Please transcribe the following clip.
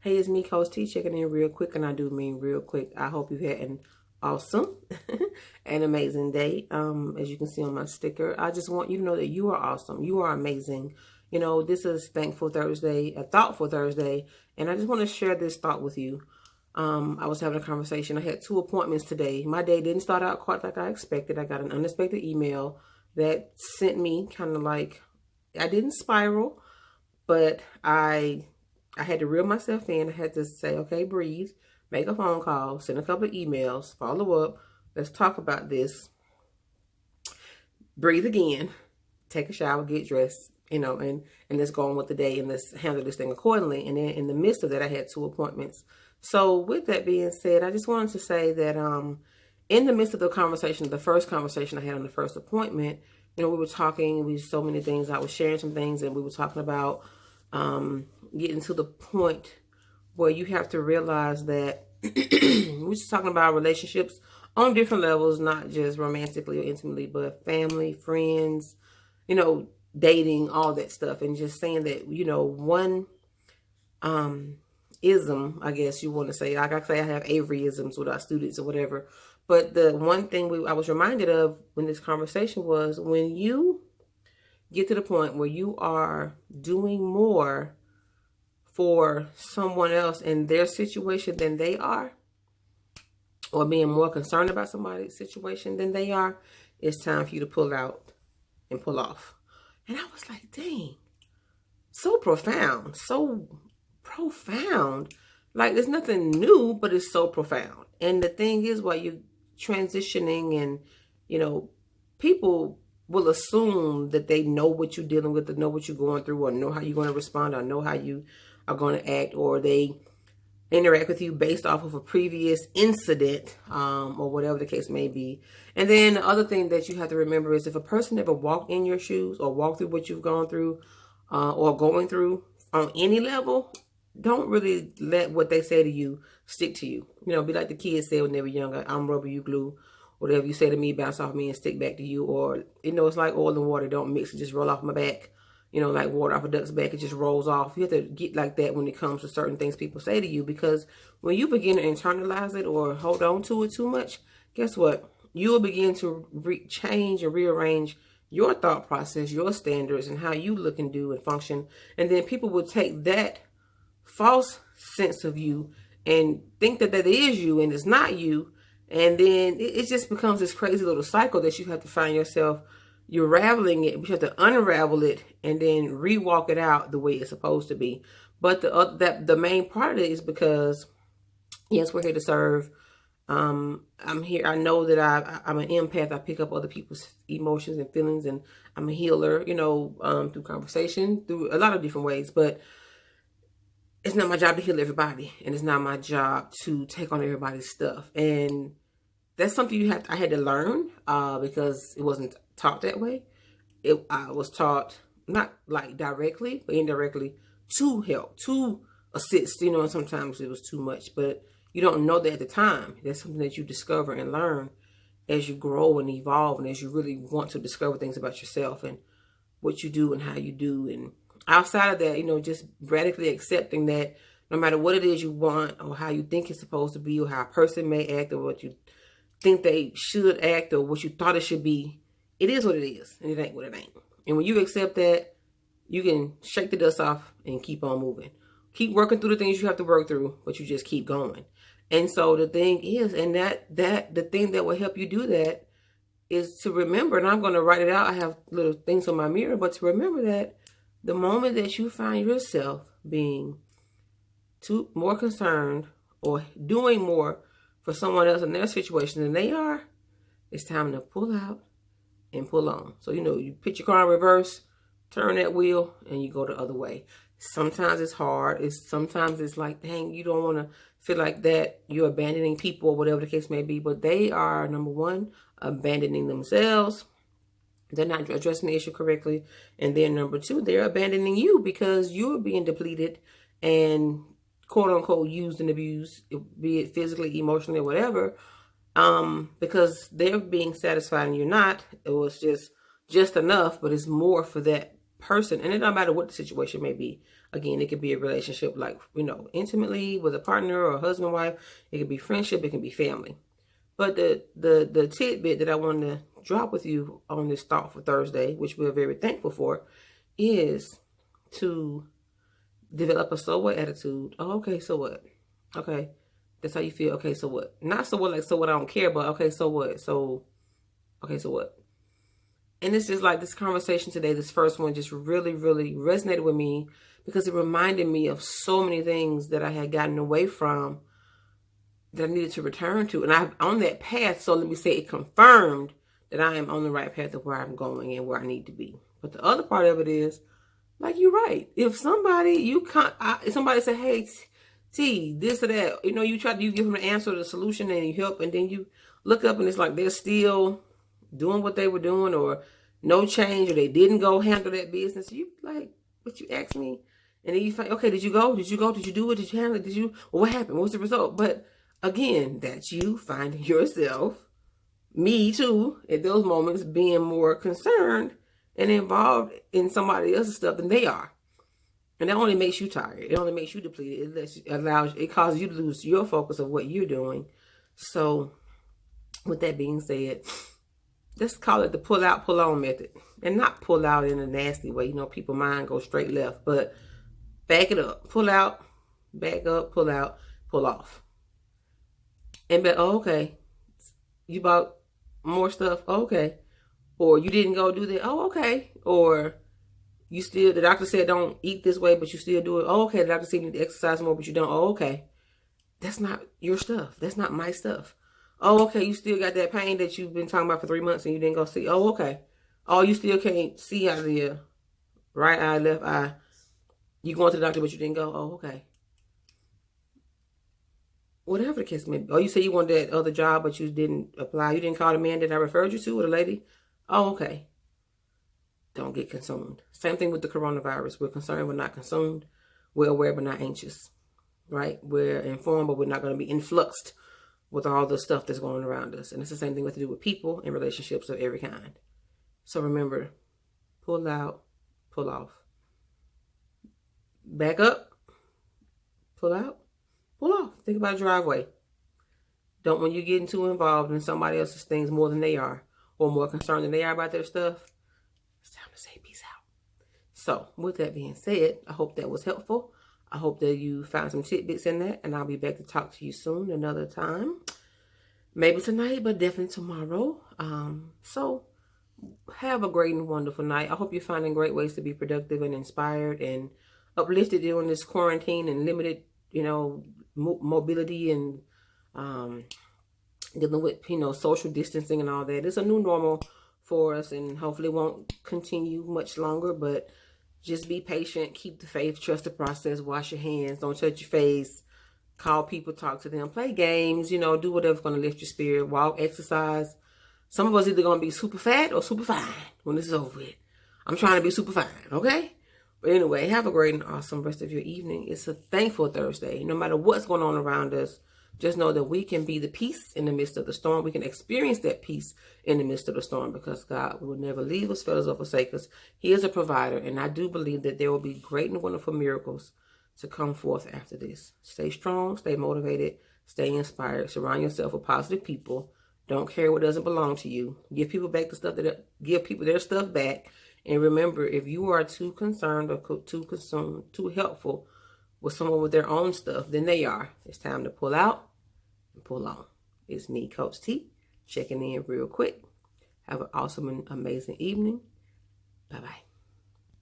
Hey, it's me, Coach T, checking in real quick, and I do mean real quick. I hope you had an awesome and amazing day. As you can see on my sticker, I just want you to know that you are awesome. You are amazing. You know, this is Thankful Thursday, a Thoughtful Thursday, and I just want to share this thought with you. I was having a conversation. I had 2 appointments today. My day didn't start out quite like I expected. I got an unexpected email that sent me kind of like, I didn't spiral, but I had to reel myself in. I had to say, okay, breathe, make a phone call, send a couple of emails, follow up. Let's talk about this. Breathe again, take a shower, get dressed, and let's go on with the day and let's handle this thing accordingly. And then in the midst of that, I had 2 appointments. So with that being said, I just wanted to say that in the midst of the conversation, the first conversation I had on the first appointment, we were talking, we so many things. I was sharing some things and we were talking about getting to the point where you have to realize that we're just talking about relationships on different levels, not just romantically or intimately, but family, friends, dating, all that stuff. And just saying that, one ism, I guess you want to say, like I say, I have Avery-isms with our students or whatever. But the one thing I was reminded of when this conversation was, when you get to the point where you are doing more for someone else in their situation than they are, or being more concerned about somebody's situation than they are, it's time for you to pull out and pull off. And I was like, dang, so profound, so profound. Like, there's nothing new, but it's so profound. And the thing is, while you're transitioning and, people will assume that they know what you're dealing with, or know what you're going through, or know how you're going to respond, or know how you are going to act, or they interact with you based off of a previous incident, or whatever the case may be. And then the other thing that you have to remember is, if a person ever walked in your shoes or walked through what you've gone through, or going through on any level, don't really let what they say to you stick to you. Be like the kids said when they were younger, I'm rubber, you glue. Whatever you say to me, bounce off me and stick back to you. Or, it's like oil and water. Don't mix it, just roll off my back. Like water off a duck's back, it just rolls off. You have to get like that when it comes to certain things people say to you, because when you begin to internalize it or hold on to it too much, guess what? You will begin to change and rearrange your thought process, your standards, and how you look and do and function. And then people will take that false sense of you and think that is you and it's not you. And then it just becomes this crazy little cycle that you have to find yourself, you're raveling it, but you have to unravel it and then re-walk it out the way it's supposed to be. But the main part of it is because, yes, we're here to serve. I'm here. I know that I'm an empath. I pick up other people's emotions and feelings, and I'm a healer, through conversation, through a lot of different ways. But it's not my job to heal everybody, and it's not my job to take on everybody's stuff. And that's something I had to learn, because it wasn't taught that way. I was taught not like directly, but indirectly, to help, to assist, and sometimes it was too much, but you don't know that at the time. That's something that you discover and learn as you grow and evolve, and as you really want to discover things about yourself and what you do and how you do. And outside of that, just radically accepting that no matter what it is you want, or how you think it's supposed to be, or how a person may act, or what you think they should act, or what you thought it should be, it is what it is, and it ain't what it ain't. And when you accept that, you can shake the dust off and keep on moving. Keep working through the things you have to work through, but you just keep going. And so the thing is, and that the thing that will help you do that is to remember, and I'm going to write it out. I have little things on my mirror, but to remember that the moment that you find yourself being more concerned or doing more for someone else in their situation than they are, it's time to pull out and pull on. So, you put your car in reverse, turn that wheel, and you go the other way. Sometimes it's hard. Sometimes it's like, dang, you don't want to feel like that you're abandoning people or whatever the case may be. But they are, number one, abandoning themselves. They're not addressing the issue correctly. And then number two, they're abandoning you because you're being depleted and quote unquote used and abused, be it physically, emotionally, or whatever, because they're being satisfied and you're not. It was just enough, but it's more for that person. And it doesn't matter what the situation may be. Again, it could be a relationship like, intimately with a partner or a husband, wife. It could be friendship. It can be family. But the tidbit that I wanted to drop with you on this thought for Thursday, which we're very thankful for, is to develop a so what attitude. Oh, okay, so what? Okay, that's how you feel. Okay, so what? Not so what, like so what I don't care, but okay, so what? Okay, so what? And it's just like this conversation today, this first one just really, really resonated with me because it reminded me of so many things that I had gotten away from that I needed to return to. And I'm on that path. So let me say it confirmed that I am on the right path of where I'm going and where I need to be. But the other part of it is, like, you're right. If somebody, somebody say, hey, T, this or that, you give them an answer, the solution, and you help, and then you look up and it's like they're still doing what they were doing, or no change, or they didn't go handle that business. You like, what you asked me? And then you find, okay, did you go? Did you do it? Did you handle it? Well, what happened? What was the result? But again, that's you finding yourself, me too, at those moments being more concerned and involved in somebody else's stuff than they are. And that only makes you tired. It only makes you depleted. It causes you to lose your focus of what you're doing. So with that being said, let's call it the pull out, pull on method. And not pull out in a nasty way. People's mind goes straight left. But back it up. Pull out, back up, pull out, pull off. And be, oh, okay. You bought more stuff? Oh, okay. Or you didn't go do that? Oh, okay. Or the doctor said don't eat this way, but you still do it. Oh, okay. The doctor said you need to exercise more, but you don't. Oh, okay. That's not your stuff. That's not my stuff. Oh, okay. You still got that pain that you've been talking about for 3 months and you didn't go see. Oh, okay. Oh, you still can't see out of your right eye, left eye. You going to the doctor, but you didn't go. Oh, okay. Whatever the case may be. Oh, you say you want that other job, but you didn't apply. You didn't call the man that I referred you to, or the lady. Oh, okay. Don't get consumed. Same thing with the coronavirus. We're concerned, we're not consumed. We're aware, but not anxious. Right? We're informed, but we're not going to be influxed with all the stuff that's going around us. And it's the same thing we have to do with people and relationships of every kind. So remember, pull out, pull off. Back up, pull out, pull off. Think about a driveway. Don't, when you get too involved in somebody else's things more than they are, or more concerned than they are about their stuff, it's time to say peace out. So with that being said, I hope that was helpful. I hope that you found some tidbits in that, and I'll be back to talk to you soon, another time. Maybe tonight, but definitely tomorrow. So have a great and wonderful night. I hope you're finding great ways to be productive and inspired and uplifted during this quarantine and limited, mobility and dealing with, social distancing and all that. It's a new normal for us, and hopefully won't continue much longer, but just be patient, keep the faith, trust the process, wash your hands, don't touch your face, call people, talk to them, play games, do whatever's going to lift your spirit, walk, exercise. Some of us either going to be super fat or super fine when this is over with. I'm trying to be super fine, okay? But anyway, have a great and awesome rest of your evening. It's a thankful Thursday. No matter what's going on around us, just know that we can be the peace in the midst of the storm. We can experience that peace in the midst of the storm because God will never leave us, fail us, or forsake us. He is a provider, and I do believe that there will be great and wonderful miracles to come forth after this. Stay strong, stay motivated, stay inspired. Surround yourself with positive people. Don't carry what doesn't belong to you. Give people back the stuff give people their stuff back. And remember, if you are too concerned or too consumed, too helpful with someone with their own stuff than they are, it's time to pull out and pull on. It's me, Coach T, checking in real quick. Have an awesome and amazing evening. Bye-bye.